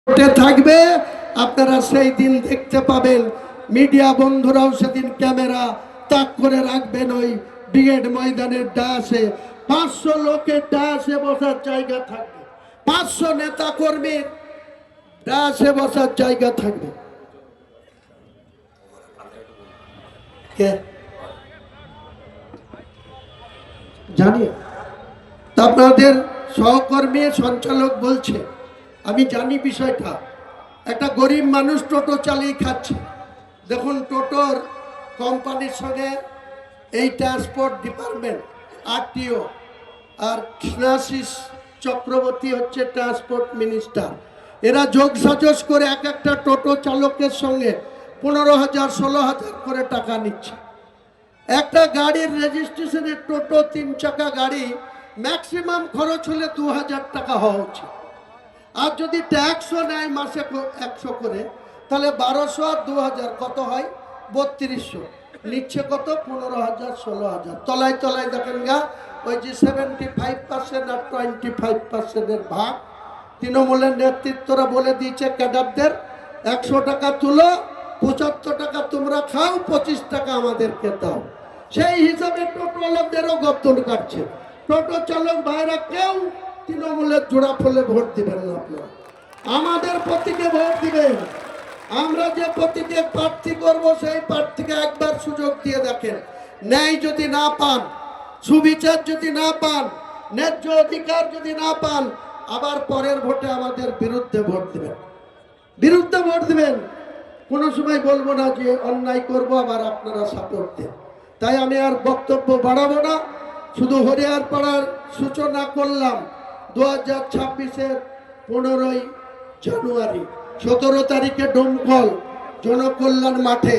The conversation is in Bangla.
থাকবে। আপনারা সেই দিন দেখতে পাবেন। মিডিয়া বন্ধুরাও সেদিন ক্যামেরা তাক করে রাখবেন ওই ব্রিগেড ময়দানের ডাসে। 500 লোকের ডাসে বসার জায়গা থাকবে, 500 নেতা কর্মীর ডাসে বসার জায়গা থাকবে। জানি আপনাদের সহকর্মী সঞ্চালক বলছে, আমি জানি বিষয়টা। একটা গরিব মানুষ টোটো চালিয়ে খাচ্ছে। দেখুন, টোটোর কোম্পানির সঙ্গে এই ট্রান্সপোর্ট ডিপার্টমেন্ট আরটিও আর কৃষ্ণাশিস চক্রবর্তী হচ্ছে ট্রান্সপোর্ট মিনিস্টার, এরা যোগ সাজস করে এক একটা টোটো চালকের সঙ্গে 15,000 16,000 করে টাকা নিচ্ছে। একটা গাড়ির রেজিস্ট্রেশনের টোটো 3 চাকা গাড়ি ম্যাক্সিমাম খরচ হলে 2,000 টাকা হওয়া উচিত। আর যদি ট্যাক্সও নেয় মাসে 100 করে, তাহলে 1200 আর 2000 কত হয়? 3200। নিচ্ছে কত? 15,000 16,000। তলায় তলায় দেখেন গা ওই যে 75% আর 25%-এর ভাগ তৃণমূলের নেতৃত্বরা বলে দিয়েছে ক্যাডারদের, 100 টাকা তুলো, 75 টাকা তোমরা খাও, 25 টাকা আমাদেরকে দাও। সেই হিসাবে টোটো চালকদেরও গর্দন কাটছে। টোটো চালক ভাইরা কেউ তৃণমূলের জোড়া ফলে ভোট দিবেন না। আপনারা আমাদের প্রতীকে ভোট দিবেন। আমরা যে প্রতীকে প্রার্থী করব সেই প্রার্থীকে একবার সুযোগ দিয়ে দেখেন। ন্যায় যদি না পান, সুবিচার যদি না পান, ন্যায্য অধিকার যদি না পান, আবার পরের ভোটে আমাদের বিরুদ্ধে ভোট দিবেন। বিরুদ্ধে ভোট দিবেন। কোনো সময় বলবো না যে অন্যায় করব আবার আপনারা সাপোর্ট দেন। তাই আমি আর বক্তব্য বাড়াবো না, শুধু হরিয়ারপাড়ার সূচনা করলাম 2026-এর 15ই জানুয়ারি 17 তারিখে ডোমকল জনকল্যাণ মাঠে।